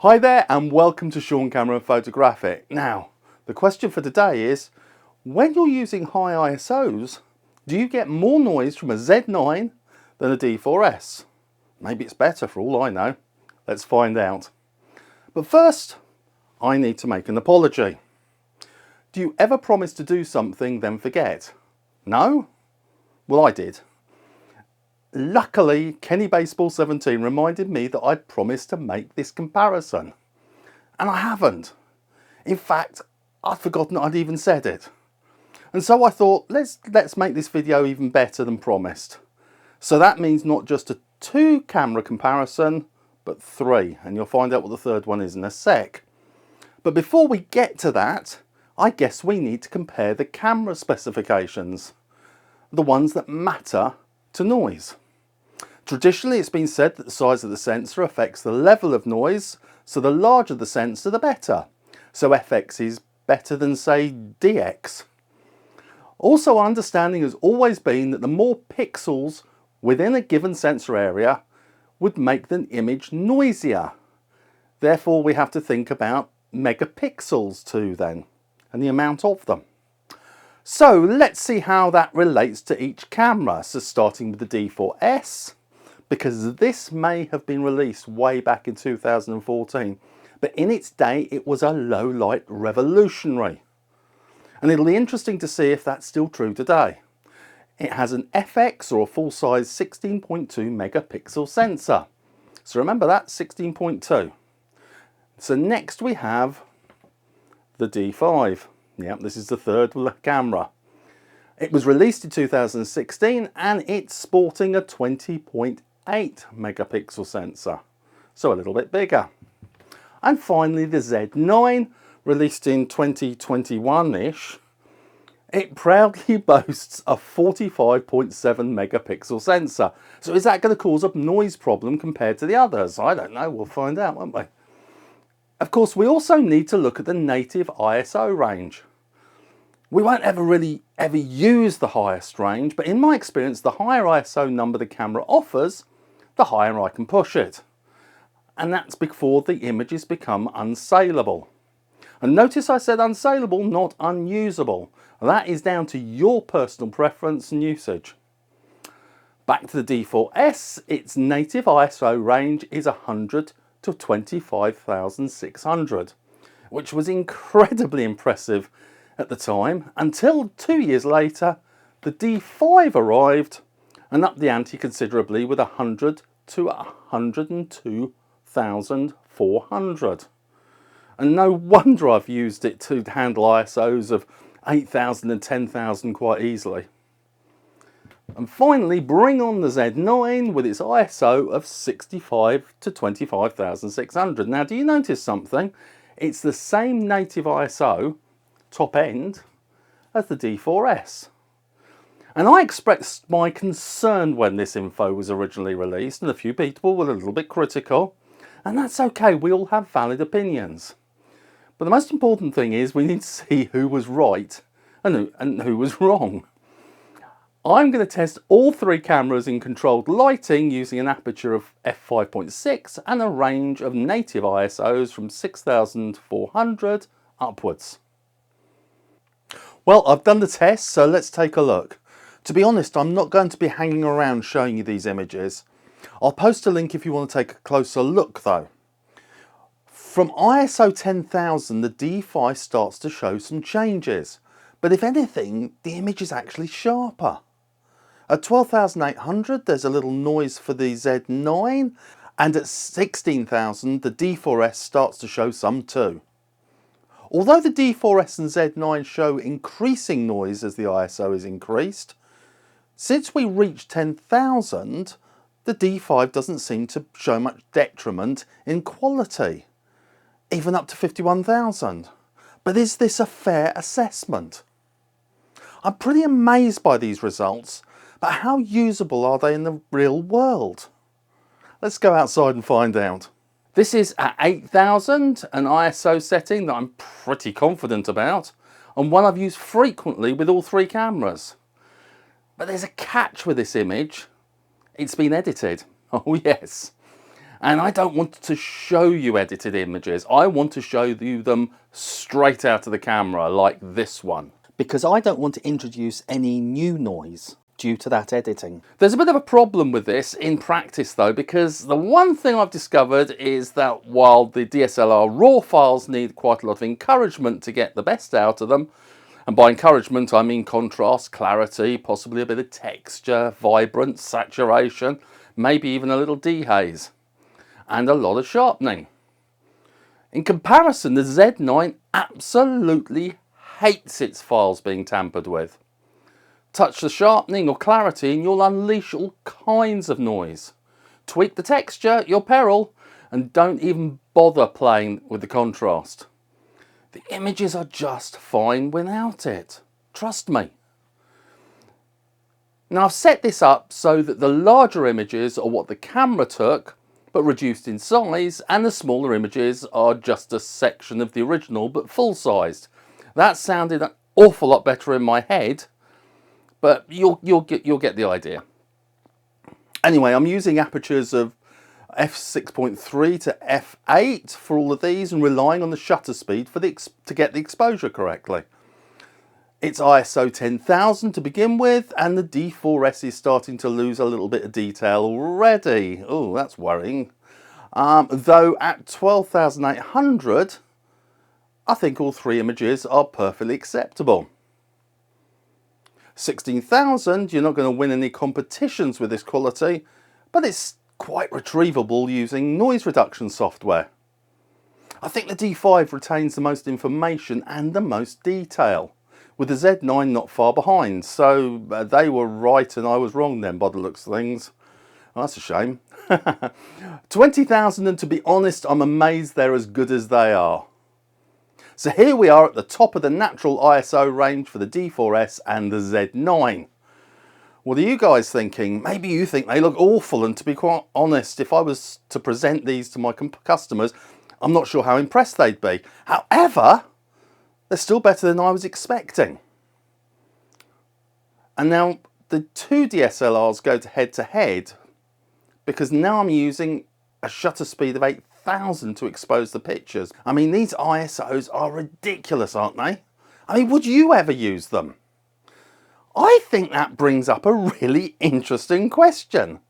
Hi there and welcome to Sean Camera and Photographic. Now, the question for today is, when you're using high ISOs, do you get more noise from a Z9 than a D4s? Maybe it's better for all I know. Let's find out. But first, I need to make an apology. Do you ever promise to do something then forget? No? Well, I did. Luckily, Kenny Baseball 17 reminded me that I'd promised to make this comparison. And I haven't. In fact, I'd forgotten I'd even said it. And so I thought, let's make this video even better than promised. So that means not just a 2-camera comparison, but 3. And you'll find out what the third one is in a sec. But before we get to that, I guess we need to compare the camera specifications. The ones that matter to noise. Traditionally, it's been said that the size of the sensor affects the level of noise, so the larger the sensor, the better. So FX is better than, say, DX. Also, our understanding has always been that the more pixels within a given sensor area would make the image noisier. Therefore, we have to think about megapixels too then, and the amount of them. So let's see how that relates to each camera. So starting with the D4s, because this may have been released way back in 2014, but in its day it was a low light revolutionary. And it'll be interesting to see if that's still true today. It has an FX or a full-size 16.2 megapixel sensor. So remember that, 16.2. So next we have the D5. Yep, this is the third camera. It was released in 2016 and it's sporting a 20.8 megapixel sensor, so a little bit bigger. And finally the Z9, released in 2021-ish. It proudly boasts a 45.7 megapixel sensor. So is that going to cause a noise problem compared to the others? I don't know, we'll find out, won't we? Of course, we also need to look at the native ISO range. We won't ever use the highest range, but in my experience, the higher ISO number the camera offers, the higher I can push it. And that's before the images become unsaleable. And notice I said unsaleable, not unusable. That is down to your personal preference and usage. Back to the D4s, its native ISO range is 100 to 25,600, which was incredibly impressive at the time, until 2 years later the D5 arrived and upped the ante considerably with 100 to 102,400. And no wonder I've used it to handle ISOs of 8,000 and 10,000 quite easily. And finally, bring on the Z9 with its ISO of 65 to 25,600. Now, do you notice something? It's the same native ISO, top end, as the D4s. And I expressed my concern when this info was originally released, and a few people were a little bit critical, and that's okay, we all have valid opinions. But the most important thing is we need to see who was right and who was wrong. I'm going to test all 3 cameras in controlled lighting using an aperture of f5.6 and a range of native ISOs from 6,400 upwards. Well, I've done the test, so let's take a look. To be honest, I'm not going to be hanging around showing you these images. I'll post a link if you want to take a closer look though. From ISO 10,000, the D5 starts to show some changes. But if anything, the image is actually sharper. At 12,800, there's a little noise for the Z9. And at 16,000, the D4s starts to show some too. Although the D4s and Z9 show increasing noise as the ISO is increased, since we reach 10,000, the D5 doesn't seem to show much detriment in quality, even up to 51,000. But is this a fair assessment? I'm pretty amazed by these results, but how usable are they in the real world? Let's go outside and find out. This is at 8,000, an ISO setting that I'm pretty confident about, and one I've used frequently with all 3 cameras. But there's a catch with this image. It's been edited. Oh yes. And I don't want to show you edited images. I want to show you them straight out of the camera, like this one. Because I don't want to introduce any new noise due to that editing. There's a bit of a problem with this in practice though, because the one thing I've discovered is that while the DSLR RAW files need quite a lot of encouragement to get the best out of them, and by encouragement I mean contrast, clarity, possibly a bit of texture, vibrance, saturation, maybe even a little dehaze, and a lot of sharpening. In comparison, the Z9 absolutely hates its files being tampered with. Touch the sharpening or clarity and you'll unleash all kinds of noise. Tweak the texture at your peril, and don't even bother playing with the contrast. The images are just fine without it. Trust me. Now I've set this up so that the larger images are what the camera took, but reduced in size, and the smaller images are just a section of the original but full-sized. That sounded an awful lot better in my head, but you'll get the idea. Anyway, I'm using apertures of f6.3 to f8 for all of these, and relying on the shutter speed for to get the exposure correctly. It's ISO 10,000 to begin with, and the D4s is starting to lose a little bit of detail already. Oh, that's worrying. Though at 12,800, I think all three images are perfectly acceptable. 16,000, you're not going to win any competitions with this quality, but it's quite retrievable using noise reduction software. I think the D5 retains the most information and the most detail, with the Z9 not far behind, so they were right and I was wrong then by the looks of things. Well, that's a shame. 20,000, and to be honest, I'm amazed they're as good as they are. So here we are at the top of the natural ISO range for the D4s and the Z9. What are you guys thinking? Maybe you think they look awful, and to be quite honest, if I was to present these to my customers, I'm not sure how impressed they'd be. However, they're still better than I was expecting. And now the two DSLRs go head to head, because now I'm using a shutter speed of 8,000 to expose the pictures. I mean, these ISOs are ridiculous, aren't they? I mean, would you ever use them? I think that brings up a really interesting question.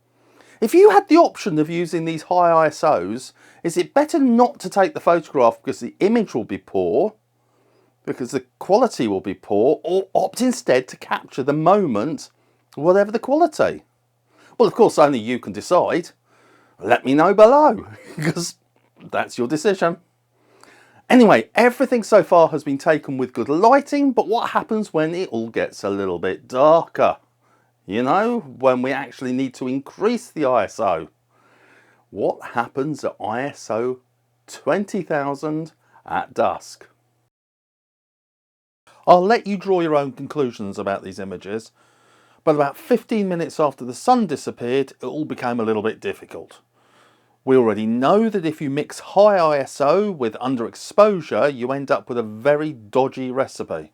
If you had the option of using these high ISOs, is it better not to take the photograph because the image will be poor, because the quality will be poor, or opt instead to capture the moment, whatever the quality? Well, of course, only you can decide. Let me know below, because that's your decision. Anyway, everything so far has been taken with good lighting, but what happens when it all gets a little bit darker? You know, when we actually need to increase the ISO. What happens at ISO 20,000 at dusk? I'll let you draw your own conclusions about these images, but about 15 minutes after the sun disappeared, it all became a little bit difficult. We already know that if you mix high ISO with underexposure, you end up with a very dodgy recipe.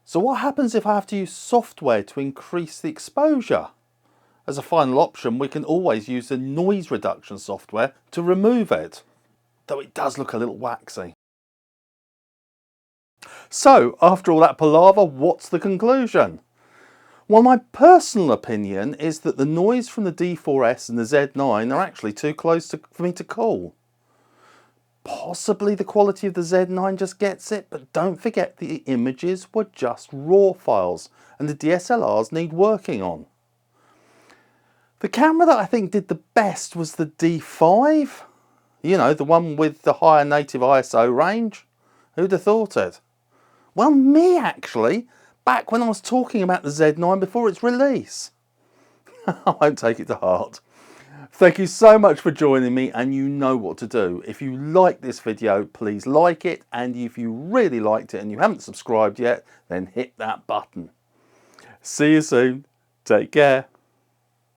So what happens if I have to use software to increase the exposure? As a final option, we can always use the noise reduction software to remove it, though it does look a little waxy. So, after all that palaver, what's the conclusion? Well, my personal opinion is that the noise from the D4s and the Z9 are actually too close for me to call. Possibly the quality of the Z9 just gets it, but don't forget the images were just RAW files and the DSLRs need working on. The camera that I think did the best was the D5. You know, the one with the higher native ISO range. Who'd have thought it? Well, me actually. Back when I was talking about the Z9 before its release. I won't take it to heart. Thank you so much for joining me, and you know what to do. If you like this video, please like it, and if you really liked it and you haven't subscribed yet, then hit that button. See you soon. Take care.